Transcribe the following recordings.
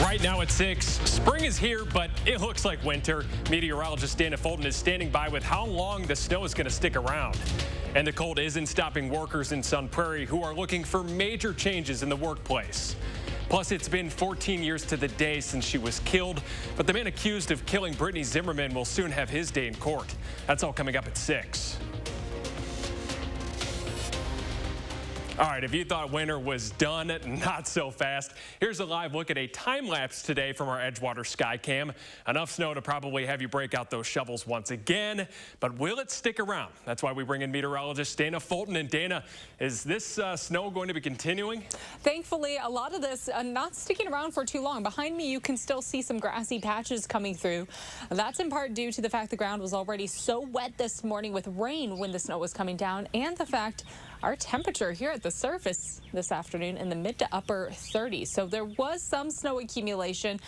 Right now at 6, spring is here, but it looks like winter. Meteorologist Dana Fulton is standing by with how long the snow is going to stick around. And the cold isn't stopping workers in Sun Prairie who are looking for major changes in the workplace. Plus, it's been 14 years to the day since she was killed, but the man accused of killing Brittany Zimmerman will soon have his day in court. That's all coming up at 6. All right, if you thought winter was done, not so fast. Here's a live look at a time lapse today from our Edgewater Skycam. Enough snow to probably have you break out those shovels once again, but will it stick around? That's why we bring in meteorologist Dana Fulton. And Dana, is this snow going to be continuing? Thankfully, a lot of this not sticking around for too long. Behind me, you can still see some grassy patches coming through. That's in part due to the fact the ground was already so wet this morning with rain when the snow was coming down, and the fact our temperature here at the surface this afternoon in the mid to upper 30s. So there was some snow accumulation.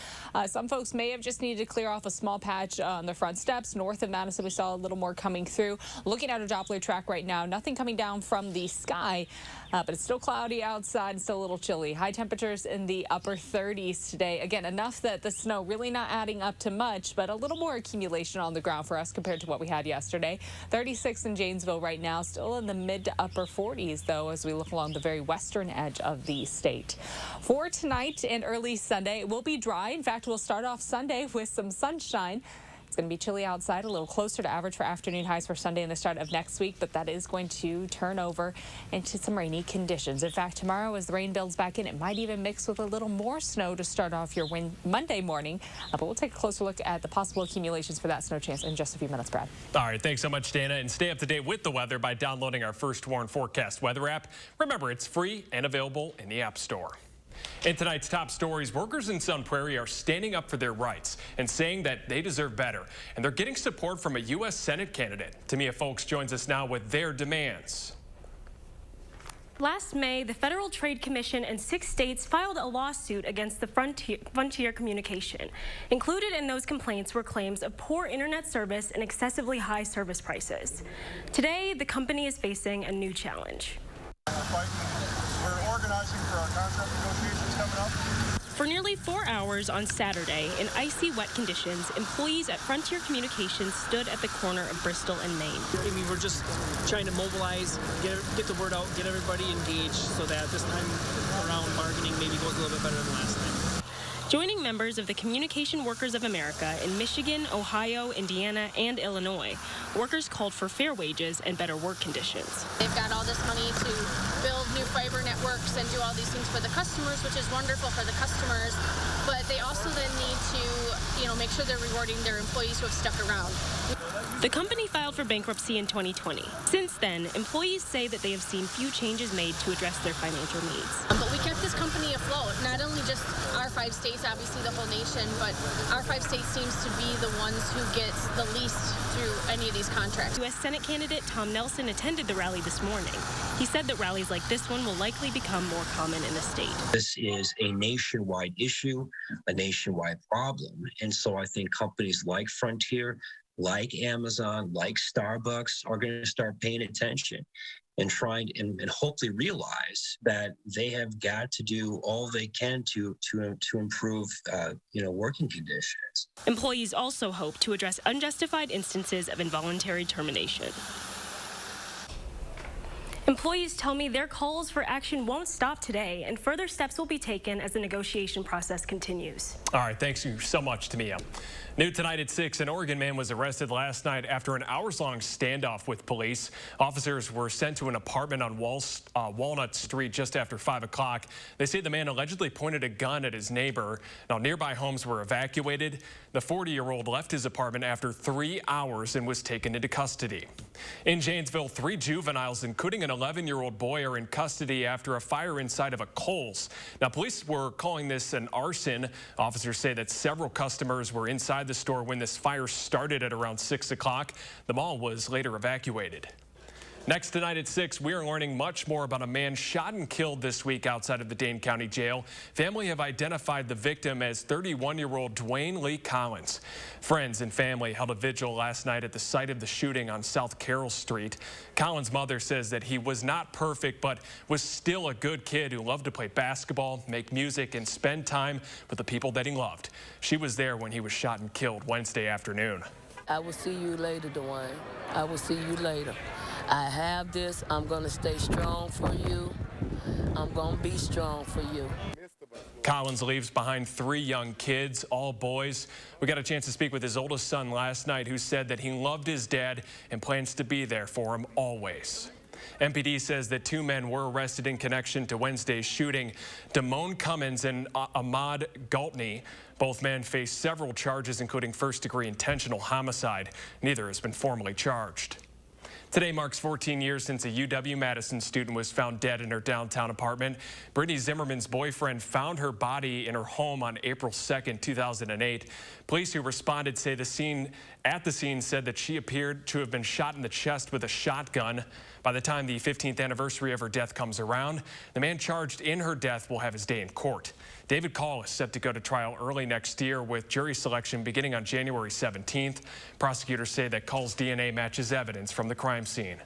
Some folks may have just needed to clear off a small patch on the front steps. North of Madison, we saw a little more coming through. Looking at a Doppler track right now, nothing coming down from the sky, but it's still cloudy outside and still a little chilly. High temperatures in the upper 30s today. Again, enough that the snow really not adding up to much, but a little more accumulation on the ground for us compared to what we had yesterday. 36 in Janesville right now, still in the mid to upper 40s, though, as we look along the very western edge of the state. For tonight and early Sunday, it will be dry. In fact, we'll start off Sunday with some sunshine. It's going to be chilly outside, a little closer to average for afternoon highs for Sunday and the start of next week, but that is going to turn over into some rainy conditions. In fact, tomorrow as the rain builds back in, it might even mix with a little more snow to start off your Monday morning. But we'll take a closer look at the possible accumulations for that snow chance in just a few minutes, Brad. All right, thanks so much, Dana. And stay up to date with the weather by downloading our First Warn Forecast weather app. Remember, it's free and available in the App Store. In tonight's top stories, workers in Sun Prairie are standing up for their rights and saying that they deserve better. And they're getting support from a U.S. Senate candidate. Tamia Folks joins us now with their demands. Last May, the Federal Trade Commission and 6 states filed a lawsuit against the Frontier Communication. Included in those complaints were claims of poor internet service and excessively high service prices. Today, the company is facing a new challenge. We're organizing for our contract negotiations coming up. For nearly 4 hours on Saturday, in icy, wet conditions, employees at Frontier Communications stood at the corner of Bristol and Main. I mean, we're just trying to mobilize, get the word out, get everybody engaged so that this time around bargaining maybe goes a little bit better than last time. Joining members of the Communication Workers of America in Michigan, Ohio, Indiana, and Illinois, workers called for fair wages and better work conditions. They've got all this money to build new fiber networks and do all these things for the customers, which is wonderful for the customers, but they also then need to, make sure they're rewarding their employees who have stuck around. The company filed for bankruptcy in 2020. Since then, employees say that they have seen few changes made to address their financial needs. But we kept this company afloat, not only just our 5 states, obviously the whole nation, but our 5 states seems to be the ones who get the least through any of these contracts. U.S. Senate candidate Tom Nelson attended the rally this morning. He said that rallies like this one will likely become more common in the state. This is a nationwide issue, a nationwide problem, and so I think companies like Frontier, like Amazon, like Starbucks are going to start paying attention and trying and hopefully realize that they have got to do all they can to improve working conditions. Employees also hope to address unjustified instances of involuntary termination. Employees tell me their calls for action won't stop today, and further steps will be taken as the negotiation process continues. All right, thanks you so much, Tamia. New tonight at 6, an Oregon man was arrested last night after an hours-long standoff with police. Officers were sent to an apartment on Walnut Street just after 5 o'clock. They say the man allegedly pointed a gun at his neighbor. Now, nearby homes were evacuated. The 40-year-old left his apartment after 3 hours and was taken into custody. In Janesville, 3 juveniles, including an 11-year-old boy, are in custody after a fire inside of a Kohl's. Now, police were calling this an arson. Officers say that several customers were inside the store when this fire started at around 6 o'clock. The mall was later evacuated. Next tonight at 6, we are learning much more about a man shot and killed this week outside of the Dane County Jail. Family have identified the victim as 31-year-old Dwayne Lee Collins. Friends and family held a vigil last night at the site of the shooting on South Carroll Street. Collins' mother says that he was not perfect, but was still a good kid who loved to play basketball, make music, and spend time with the people that he loved. She was there when he was shot and killed Wednesday afternoon. I will see you later, Dwayne. I will see you later. I have this. I'm going to stay strong for you. I'm going to be strong for you. Collins leaves behind 3 young kids, all boys. We got a chance to speak with his oldest son last night, who said that he loved his dad and plans to be there for him always. MPD says that 2 men were arrested in connection to Wednesday's shooting. Damone Cummins and Ahmad Galtney. Both men face several charges, including first-degree intentional homicide. Neither has been formally charged. Today marks 14 years since a UW-Madison student was found dead in her downtown apartment. Brittany Zimmerman's boyfriend found her body in her home on April 2nd, 2008. Police who responded say at the scene said that she appeared to have been shot in the chest with a shotgun. By the time the 15th anniversary of her death comes around, the man charged in her death will have his day in court. David Call is set to go to trial early next year with jury selection beginning on January 17th. Prosecutors say that Call's DNA matches evidence from the crime scene.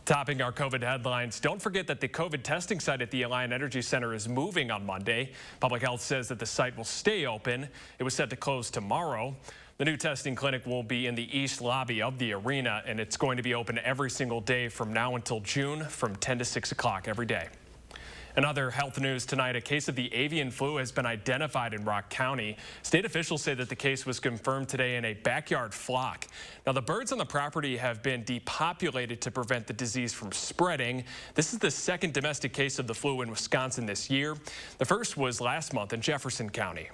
Topping our COVID headlines, don't forget that the COVID testing site at the Alliant Energy Center is moving on Monday. Public Health says that the site will stay open. It was set to close tomorrow. The new testing clinic will be in the east lobby of the arena, and it's going to be open every single day from now until June from 10 to 6 o'clock every day. In other health news tonight, a case of the avian flu has been identified in Rock County. State officials say that the case was confirmed today in a backyard flock. Now, the birds on the property have been depopulated to prevent the disease from spreading. This is the second domestic case of the flu in Wisconsin this year. The first was last month in Jefferson County.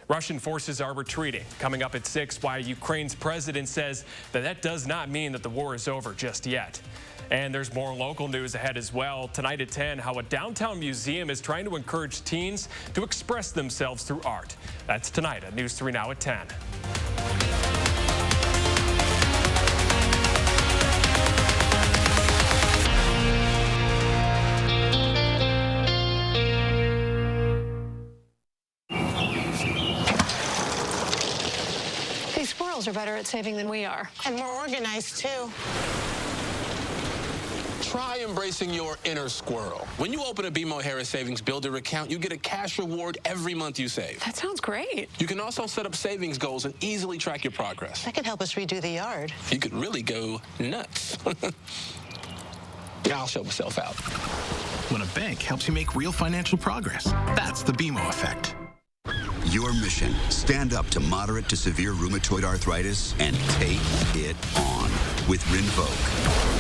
Russian forces are retreating. Coming up at 6, why Ukraine's president says that does not mean that the war is over just yet. And there's more local news ahead as well. Tonight at 10, how a downtown museum is trying to encourage teens to express themselves through art. That's tonight at News 3 Now at 10. These squirrels are better at saving than we are. And more organized, too. Try embracing your inner squirrel. When you open a BMO Harris Savings Builder account, you get a cash reward every month you save. That sounds great. You can also set up savings goals and easily track your progress. That could help us redo the yard. You could really go nuts. I'll show myself out. When a bank helps you make real financial progress, that's the BMO effect. Your mission, stand up to moderate to severe rheumatoid arthritis and take it on with Rinvoq.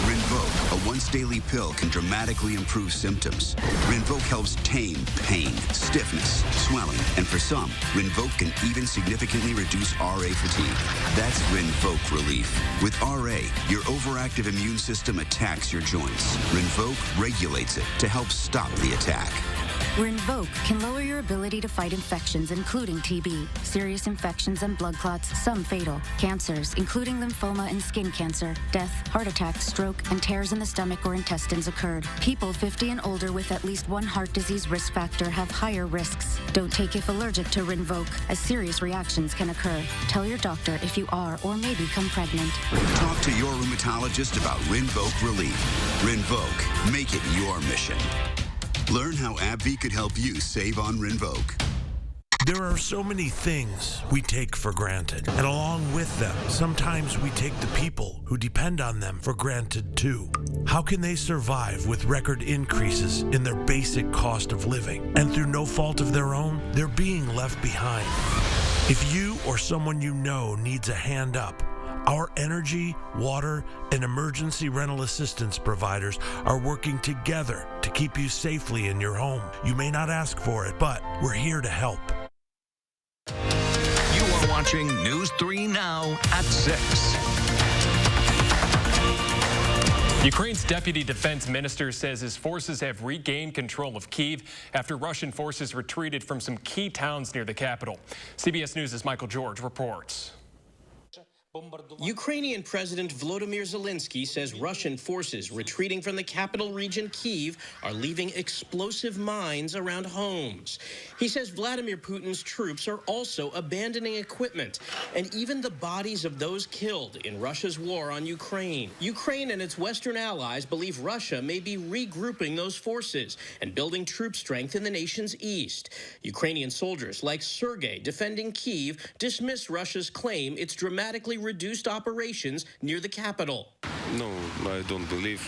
Rinvoq, a once-daily pill, can dramatically improve symptoms. Rinvoq helps tame pain, stiffness, swelling, and for some, Rinvoq can even significantly reduce RA fatigue. That's Rinvoq relief. With RA, your overactive immune system attacks your joints. Rinvoq regulates it to help stop the attack. Rinvoq can lower your ability to fight infections, including TB, serious infections and blood clots, some fatal, cancers, including lymphoma and skin cancer, death, heart attack, stroke, and tears in the stomach or intestines occurred. People 50 and older with at least one heart disease risk factor have higher risks. Don't take if allergic to Rinvoq, as serious reactions can occur. Tell your doctor if you are or may become pregnant. Talk to your rheumatologist about Rinvoq relief. Rinvoq, make it your mission. Learn how AbbVie could help you save on Rinvoq. There are so many things we take for granted, and along with them, sometimes we take the people who depend on them for granted too. How can they survive with record increases in their basic cost of living, and through no fault of their own, they're being left behind? If you or someone you know needs a hand up, our energy, water, and emergency rental assistance providers are working together to keep you safely in your home. You may not ask for it, but we're here to help. You are watching News 3 Now at 6. Ukraine's deputy defense minister says his forces have regained control of Kiev after Russian forces retreated from some key towns near the capital. CBS News' Michael George reports. Ukrainian President Volodymyr Zelensky says Russian forces retreating from the capital region Kiev are leaving explosive mines around homes. He says Vladimir Putin's troops are also abandoning equipment and even the bodies of those killed in Russia's war on Ukraine. Ukraine and its Western allies believe Russia may be regrouping those forces and building troop strength in the nation's east. Ukrainian soldiers like Sergei defending Kiev dismiss Russia's claim it's dramatically reduced operations near the capital. No, I don't believe.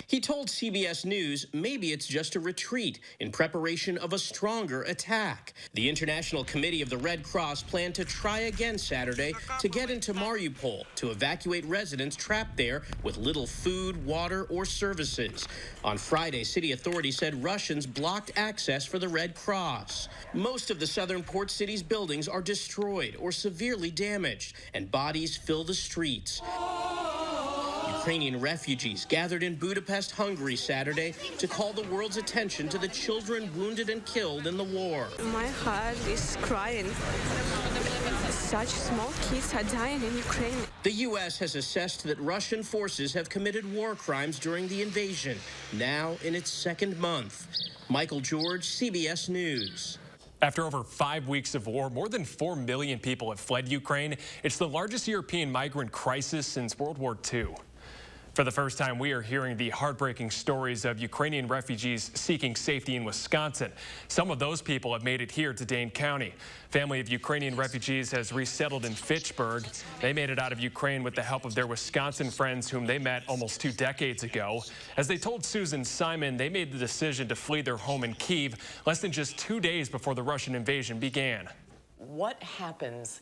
He told CBS News maybe it's just a retreat in preparation of a stronger attack. The International Committee of the Red Cross planned to try again Saturday to get into Mariupol to evacuate residents trapped there with little food, water, or services. On Friday, city authorities said Russians blocked access for the Red Cross. Most of the southern port city's buildings are destroyed or severely damaged, and bodies fill the streets. Ukrainian refugees gathered in Budapest, Hungary Saturday to call the world's attention to the children wounded and killed in the war. My heart is crying. Such small kids are dying in Ukraine. The U.S. has assessed that Russian forces have committed war crimes during the invasion, now in its second month. Michael George, CBS News. After over 5 weeks of war, more than 4 million people have fled Ukraine. It's the largest European migrant crisis since World War II. For the first time, we are hearing the heartbreaking stories of Ukrainian refugees seeking safety in Wisconsin. Some of those people have made it here to Dane County. Family of Ukrainian refugees has resettled in Fitchburg. They made it out of Ukraine with the help of their Wisconsin friends whom they met almost 2 decades ago. As they told Susan Simon, they made the decision to flee their home in Kiev less than just 2 days before the Russian invasion began. What happens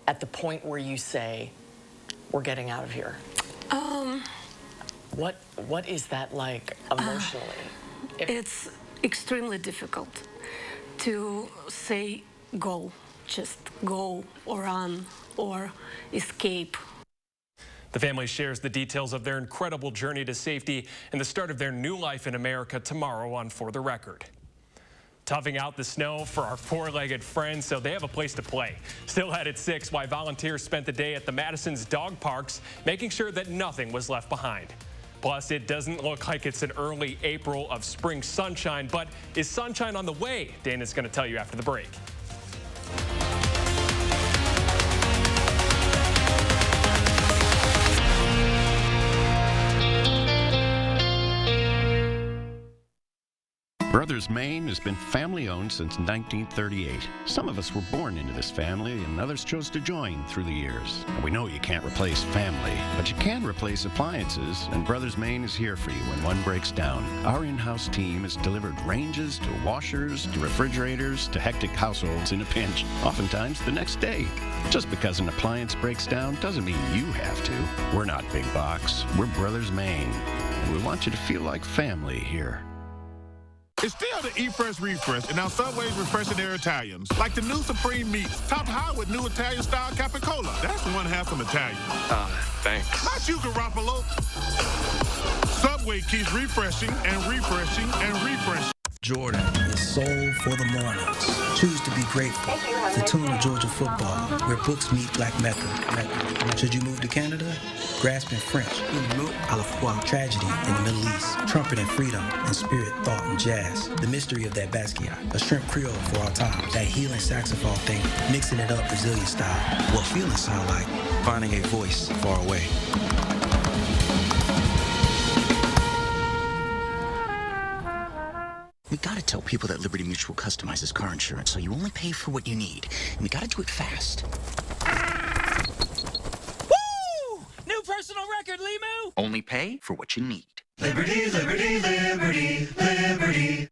at the point where you say, we're getting out of here? What is that like emotionally? It's extremely difficult to say go, just go or run or escape. The family shares the details of their incredible journey to safety and the start of their new life in America tomorrow on For the Record. Toughing out the snow for our four-legged friends so they have a place to play. Still at 6, why volunteers spent the day at the Madison's dog parks, making sure that nothing was left behind. Plus, it doesn't look like it's an early April of spring sunshine, but is sunshine on the way? Dana's going to tell you after the break. Brothers Maine has been family-owned since 1938. Some of us were born into this family, and others chose to join through the years. And we know you can't replace family, but you can replace appliances, and Brothers Maine is here for you when one breaks down. Our in-house team has delivered ranges to washers to refrigerators to hectic households in a pinch, oftentimes the next day. Just because an appliance breaks down doesn't mean you have to. We're not big box. We're Brothers Maine, and we want you to feel like family here. It's still the Eat Fresh Refresh, and now Subway's refreshing their Italians. Like the new Supreme Meats, topped high with new Italian-style capicola. That's one half from Italian. Thanks. Not you, Garoppolo. Subway keeps refreshing and refreshing and refreshing. Jordan is soul for the mornings. Choose to be grateful. The tune of Georgia football, where books meet Black Mecca. Should you move to Canada? Grasping French, à la fois, tragedy in the Middle East, trumpet and freedom, and spirit, thought, and jazz. The mystery of that Basquiat, a shrimp Creole for our time. That healing saxophone thing, mixing it up Brazilian style. What feelings sound like? Finding a voice far away. We gotta tell people that Liberty Mutual customizes car insurance, so you only pay for what you need. And we gotta do it fast. Woo! New personal record, Limu! Only pay for what you need. Liberty, liberty, liberty, liberty.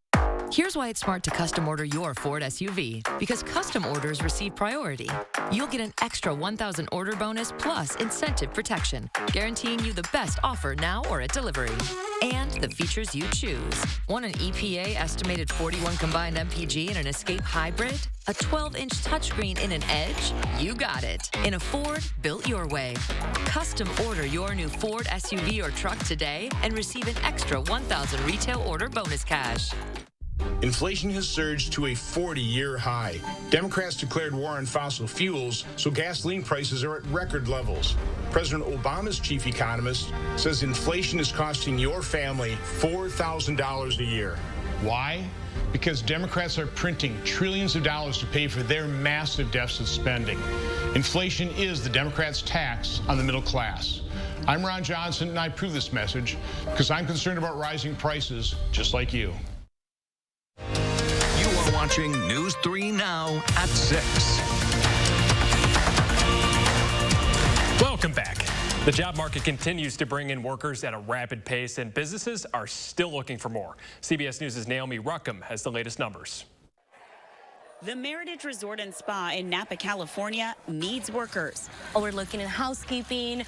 Here's why it's smart to custom order your Ford SUV. Because custom orders receive priority. You'll get an extra 1,000 order bonus plus incentive protection, guaranteeing you the best offer now or at delivery. And the features you choose. Want an EPA estimated 41 combined MPG in an Escape Hybrid? A 12-inch touchscreen in an Edge? You got it. In a Ford built your way. Custom order your new Ford SUV or truck today and receive an extra 1,000 retail order bonus cash. Inflation has surged to a 40-year high. Democrats declared war on fossil fuels, so gasoline prices are at record levels. President Obama's chief economist says inflation is costing your family $4,000 a year. Why? Because Democrats are printing trillions of dollars to pay for their massive deficit spending. Inflation is the Democrats' tax on the middle class. I'm Ron Johnson, and I approve this message because I'm concerned about rising prices just like you. You are watching News 3 Now at 6. Welcome back. The job market continues to bring in workers at a rapid pace, and businesses are still looking for more. CBS News' Naomi Ruckham has the latest numbers. The Meritage Resort and Spa in Napa, California needs workers. We're looking in housekeeping,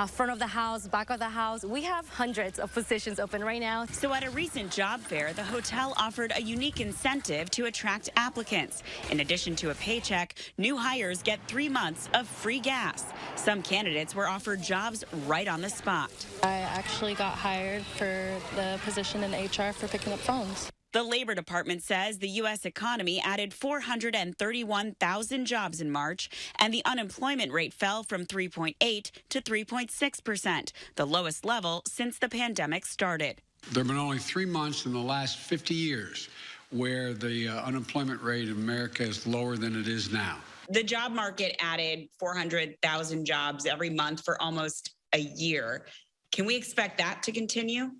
front of the house, back of the house. We have hundreds of positions open right now. So at a recent job fair, the hotel offered a unique incentive to attract applicants. In addition to a paycheck, new hires get 3 months of free gas. Some candidates were offered jobs right on the spot. I actually got hired for the position in HR for picking up phones. The Labor Department says the U.S. economy added 431,000 jobs in March, and the unemployment rate fell from 3.8 to 3.6%, the lowest level since the pandemic started. There have been only 3 months in the last 50 years where the unemployment rate in America is lower than it is now. The job market added 400,000 jobs every month for almost a year. Can we expect that to continue?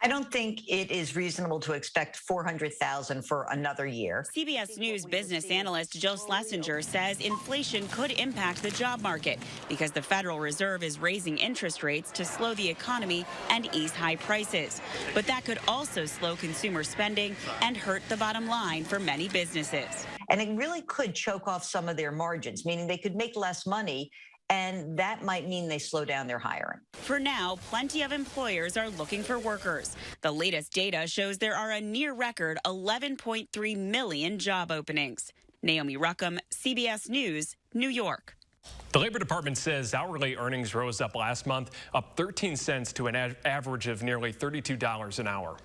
I don't think it is reasonable to expect 400,000 for another year. CBS News business analyst Jill Schlesinger says inflation could impact the job market because the Federal Reserve is raising interest rates to slow the economy and ease high prices. But that could also slow consumer spending and hurt the bottom line for many businesses. And it really could choke off some of their margins, meaning they could make less money, and that might mean they slow down their hiring. For now, plenty of employers are looking for workers. The latest data shows there are a near record 11.3 million job openings. Naomi Ruckham, CBS News, New York. The Labor Department says hourly earnings rose up last month, up 13 cents to an average of nearly $32 an hour.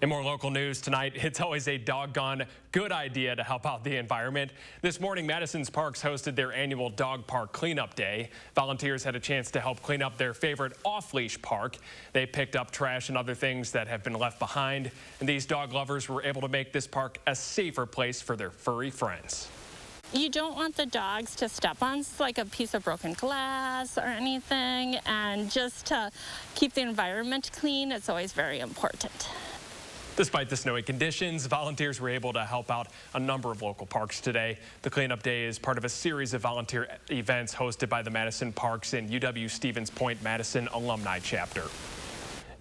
In more local news tonight, it's always a doggone good idea to help out the environment. This morning, Madison's parks hosted their annual Dog Park Cleanup Day. Volunteers had a chance to help clean up their favorite off-leash park. They picked up trash and other things that have been left behind, and these dog lovers were able to make this park a safer place for their furry friends. You don't want the dogs to step on like a piece of broken glass or anything, and just to keep the environment clean, it's always very important. Despite the snowy conditions, volunteers were able to help out a number of local parks today. The Cleanup Day is part of a series of volunteer events hosted by the Madison Parks and UW-Stevens Point Madison Alumni Chapter.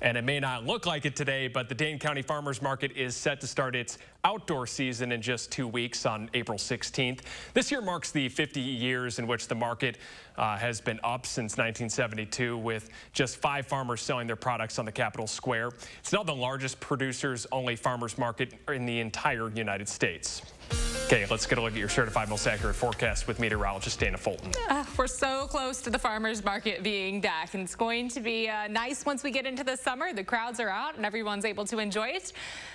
And it may not look like it today, but the Dane County Farmers Market is set to start its outdoor season in just 2 weeks on April 16th. This year marks the 50 years in which the market has been up since 1972, with just 5 farmers selling their products on the Capitol Square. It's now the largest producers-only farmers market in the entire United States. Okay, let's get a look at your certified most accurate forecast with meteorologist Dana Fulton. We're so close to the farmers market being back, and it's going to be nice once we get into the summer. The crowds are out and everyone's able to enjoy it.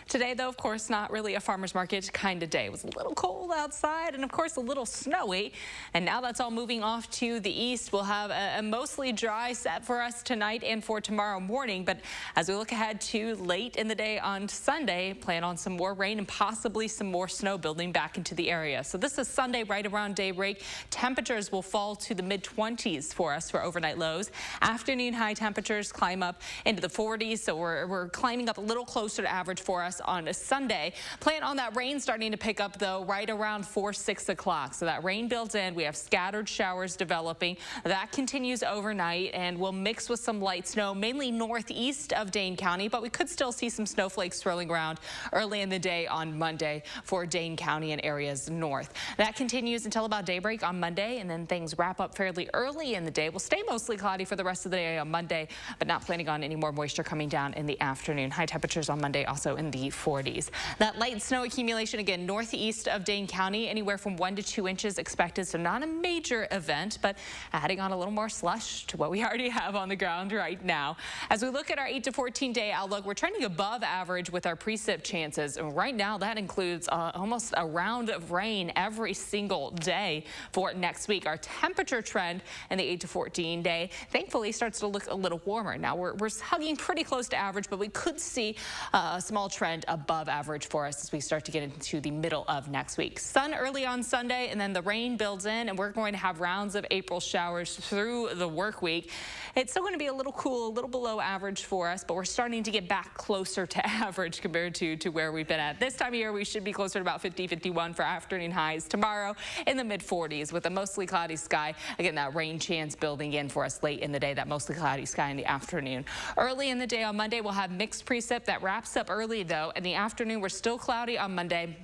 Today, though, of course, not really a farmers market kind of day. It was a little cold outside and, of course, a little snowy. And now that's all moving off to the east. We'll have a mostly dry set for us tonight and for tomorrow morning. But as we look ahead to late in the day on Sunday, plan on some more rain and possibly some more snow building back into the area. So this is Sunday right around daybreak. Temperatures will fall to the mid-20s for us for overnight lows. Afternoon high temperatures climb up into the 40s. So we're climbing up a little closer to average for us on a Sunday. Plan on that rain starting to pick up, though, right around 4-6 o'clock. So that rain builds in. We have scattered showers developing. That continues overnight and will mix with some light snow, mainly northeast of Dane County, but we could still see some snowflakes swirling around early in the day on Monday for Dane County and areas north. That continues until about daybreak on Monday, and then things wrap up fairly early in the day. We'll stay mostly cloudy for the rest of the day on Monday, but not planning on any more moisture coming down in the afternoon. High temperatures on Monday also in the 40s. That light snow accumulation again northeast of Dane County, anywhere from 1 to 2 inches expected, so not a major event, but adding on a little more slush to what we already have on the ground right now. As we look at our 8 to 14 day outlook, we're trending above average with our precip chances. And right now, that includes almost a round of rain every single day for next week. Our temperature trend in the 8 to 14 day, thankfully, starts to look a little warmer. Now, we're hugging pretty close to average, but we could see a small trend above average for us as we start to get into the middle of next week. Sun early on Sunday, and then the rain builds in, and we're going to have rounds of April showers through the work week. It's still going to be a little cool, a little below average for us, but we're starting to get back closer to average compared to where we've been at. This time of year, we should be closer to about 50, 51 for afternoon highs. Tomorrow in the mid-40s with a mostly cloudy sky. Again, that rain chance building in for us late in the day, that mostly cloudy sky in the afternoon. Early in the day on Monday, we'll have mixed precip. That wraps up early, though. In the afternoon, we're still cloudy on Monday,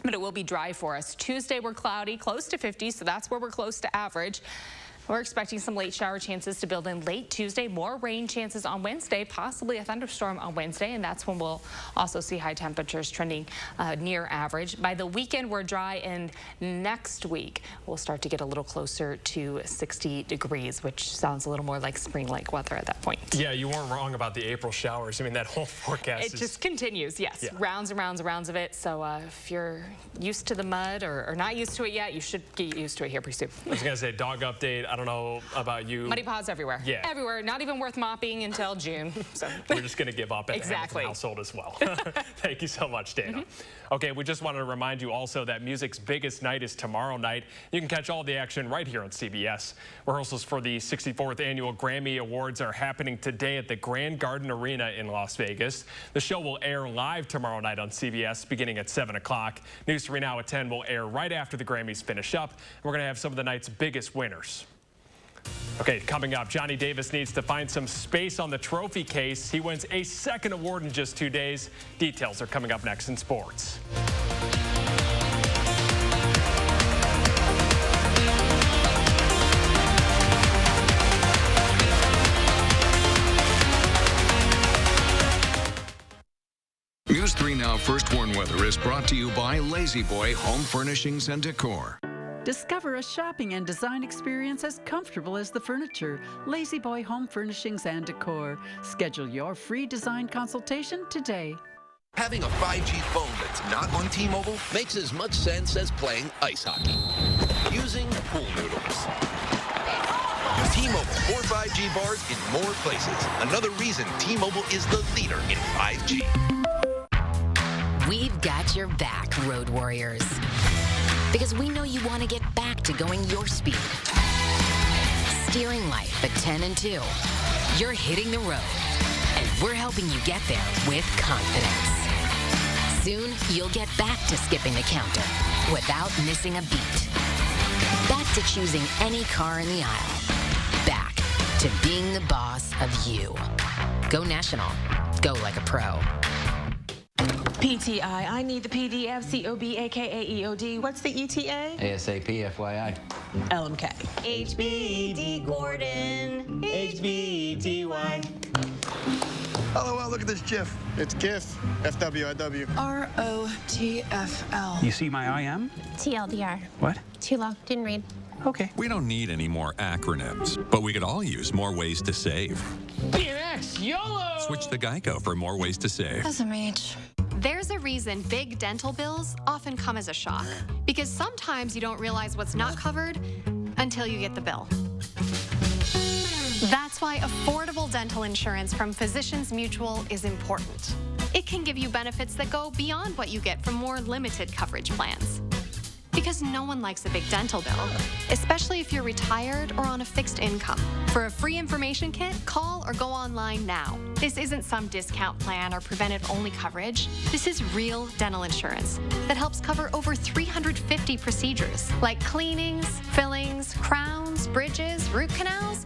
but it will be dry for us. Tuesday, we're cloudy, close to 50, so that's where we're close to average. We're expecting some late shower chances to build in late Tuesday, more rain chances on Wednesday, possibly a thunderstorm on Wednesday, and that's when we'll also see high temperatures trending near average. By the weekend, we're dry, and next week, we'll start to get a little closer to 60 degrees, which sounds a little more like spring-like weather at that point. Yeah, you weren't wrong about the April showers. I mean, that whole forecast It just continues, yes. Yeah. Rounds and rounds and rounds of it. So if you're used to the mud or not used to it yet, you should get used to it here pretty soon. I was going to say, dog update. I don't know about you. Muddy paws everywhere. Yeah. Everywhere. Not even worth mopping until June. So we're just going to give up at exactly. the household as well. Thank you so much, Dana. Okay, we just wanted to remind you also that music's biggest night is tomorrow night. You can catch all the action right here on CBS. Rehearsals for the 64th Annual Grammy Awards are happening today at the Grand Garden Arena in Las Vegas. The show will air live tomorrow night on CBS beginning at 7 o'clock. News 3 Now at 10 will air right after the Grammys finish up. We're going to have some of the night's biggest winners. Okay, coming up, Johnny Davis needs to find some space on the trophy case. He wins a second award in just 2 days. Details are coming up next in sports. News 3 Now First Warn Weather is brought to you by Lazy Boy Home Furnishings and Decor. Discover a shopping and design experience as comfortable as the furniture. Lazy Boy Home Furnishings and Decor. Schedule your free design consultation today. Having a 5G phone that's not on T-Mobile makes as much sense as playing ice hockey. Using pool noodles. T-Mobile, more 5G bars in more places. Another reason T-Mobile is the leader in 5G. We've got your back, Road Warriors. Because we know you want to get back to going your speed. Steering life at 10 and 2. You're hitting the road. And we're helping you get there with confidence. Soon, you'll get back to skipping the counter without missing a beat. Back to choosing any car in the aisle. Back to being the boss of you. Go national. Go like a pro. PTI, I need the PDF, COB, AKA EOD. What's the ETA? ASAP, FYI. LMK. HBD Gordon. HBDY. LOL, look at this GIF. It's GIF. FWIW. ROTFL. You see my IM? TLDR. What? Too long. Didn't read. Okay. We don't need any more acronyms, but we could all use more ways to save. BMX, YOLO! Switch to Geico for more ways to save. SMH. There's a reason big dental bills often come as a shock, because sometimes you don't realize what's not covered until you get the bill. That's why affordable dental insurance from Physicians Mutual is important. It can give you benefits that go beyond what you get from more limited coverage plans. Because no one likes a big dental bill, especially if you're retired or on a fixed income. For a free information kit, call or go online now. This isn't some discount plan or preventive-only coverage. This is real dental insurance that helps cover over 350 procedures, like cleanings, fillings, crowns, bridges, root canals,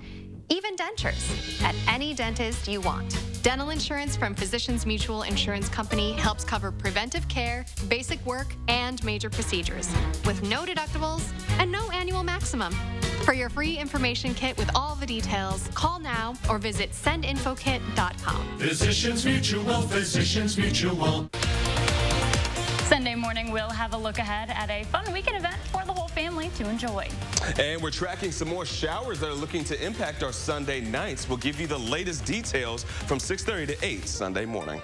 even dentures, at any dentist you want. Dental insurance from Physicians Mutual Insurance Company helps cover preventive care, basic work, and major procedures, with no deductibles and no annual maximum. For your free information kit with all the details, call now or visit sendinfokit.com. Physicians Mutual, Physicians Mutual. Sunday morning, we'll have a look ahead at a fun weekend event for the whole family to enjoy. And we're tracking some more showers that are looking to impact our Sunday nights. We'll give you the latest details from 6:30 to 8 Sunday morning.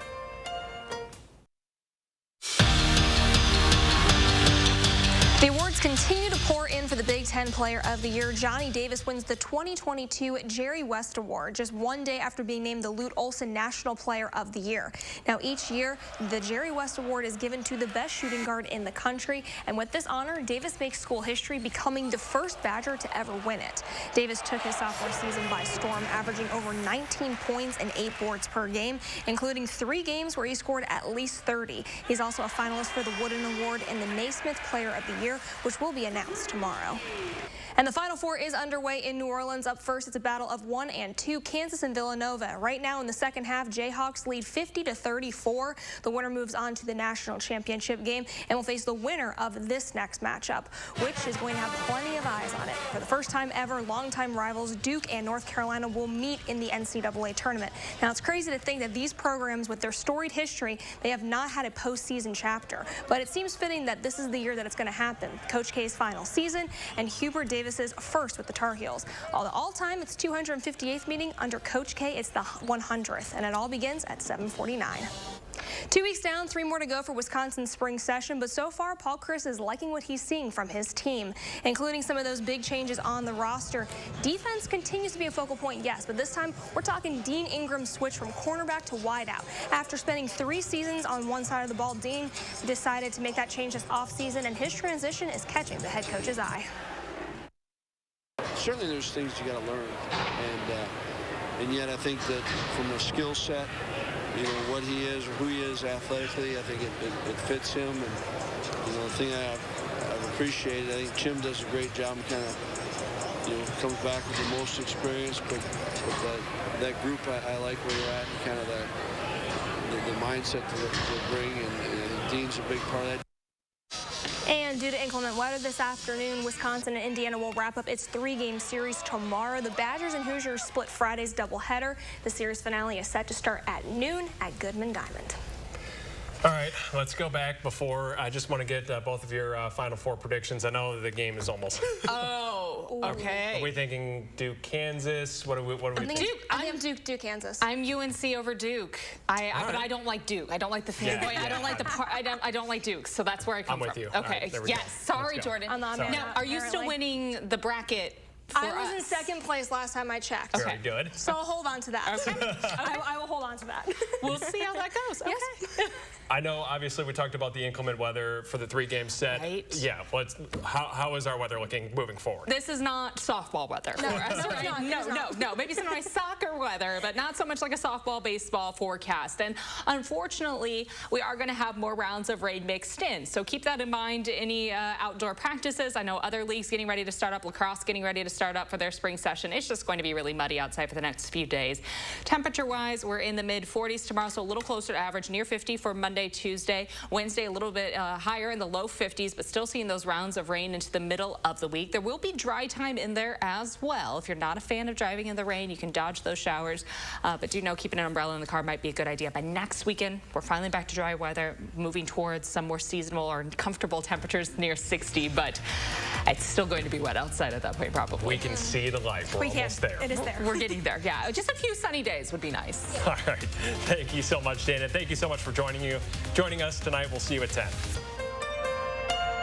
The awards continue to pour in for the Big Ten Player of the Year. Johnny Davis wins the 2022 Jerry West Award just one day after being named the Lute Olson National Player of the Year. Now, each year, the Jerry West Award is given to the best shooting guard in the country. And with this honor, Davis makes school history, becoming the first Badger to ever win it. Davis took his sophomore season by storm, averaging over 19 points and 8 boards per game, including 3 games where he scored at least 30. He's also a finalist for the Wooden Award and the Naismith Player of the Year, which will be announced tomorrow. And the Final Four is underway in New Orleans. Up first, it's a battle of 1 and 2, Kansas and Villanova. Right now in the second half, Jayhawks lead 50-34. The winner moves on to the national championship game and will face the winner of this next matchup, which is going to have plenty of eyes on it. For the first time ever, longtime rivals Duke and North Carolina will meet in the NCAA tournament. Now, it's crazy to think that these programs, with their storied history, they have not had a postseason chapter. But it seems fitting that this is the year that it's going to happen. Coach K's final season and Hubert Davis's first with the Tar Heels. All-time, it's 258th meeting. Under Coach K, it's the 100th, and it all begins at 7:49. 2 weeks down, 3 more to go for Wisconsin's spring session, but so far, Paul Chryst is liking what he's seeing from his team, including some of those big changes on the roster. Defense continues to be a focal point, yes, but this time we're talking Dean Ingram's switch from cornerback to wideout. After spending 3 seasons on one side of the ball, Dean decided to make that change this offseason, and his transition is catching the head coach's eye. Certainly there's things you got to learn, and yet I think that from a skill set, you know, what he is or who he is athletically, I think it fits him. And, you know, the thing I've appreciated, I think Jim does a great job and kind of, you know, comes back with the most experience, but that group, I like where they're at and kind of the mindset to bring, and Dean's a big part of that. And due to inclement weather this afternoon, Wisconsin and Indiana will wrap up its 3-game series tomorrow. The Badgers and Hoosiers split Friday's doubleheader. The series finale is set to start at noon at Goodman Diamond. All right, let's go back before. I just want to get both of your Final Four predictions. I know the game is almost. Oh, okay. Are we thinking Duke, Kansas? What are we thinking? Duke. I think Duke, Kansas. I'm UNC over Duke. But I don't like Duke. I don't like the fan. Yeah. I don't like the. I don't like Duke. So that's where I come from. I'm with you. Okay. Right, yes. Sorry, Jordan. Now, are you still winning the bracket? I was in second place last time I checked. Very good. So I'll hold on to that. Okay. I will hold on to that. We'll see how that goes. Okay. Yes. I know, obviously, we talked about the inclement weather for the 3-game set. Right. Yeah. How is our weather looking moving forward? This is not softball weather for us, right? No. Maybe some nice soccer weather, but not so much like a softball, baseball forecast. And unfortunately, we are going to have more rounds of rain mixed in. So keep that in mind. Any outdoor practices. I know other leagues getting ready to start up. Lacrosse getting ready to start up for their spring session. It's just going to be really muddy outside for the next few days. Temperature-wise, we're in the mid-40s tomorrow, so a little closer to average, near 50 for Monday, Tuesday. Wednesday, a little bit higher in the low 50s, but still seeing those rounds of rain into the middle of the week. There will be dry time in there as well. If you're not a fan of driving in the rain, you can dodge those showers, but do know keeping an umbrella in the car might be a good idea. By next weekend, we're finally back to dry weather, moving towards some more seasonal or comfortable temperatures near 60, but it's still going to be wet outside at that point, probably. We can see the light. We're almost there. It is there. We're getting there, yeah. Just a few sunny days would be nice. All right. Thank you so much, Dana. Thank you so much for joining us tonight. We'll see you at 10.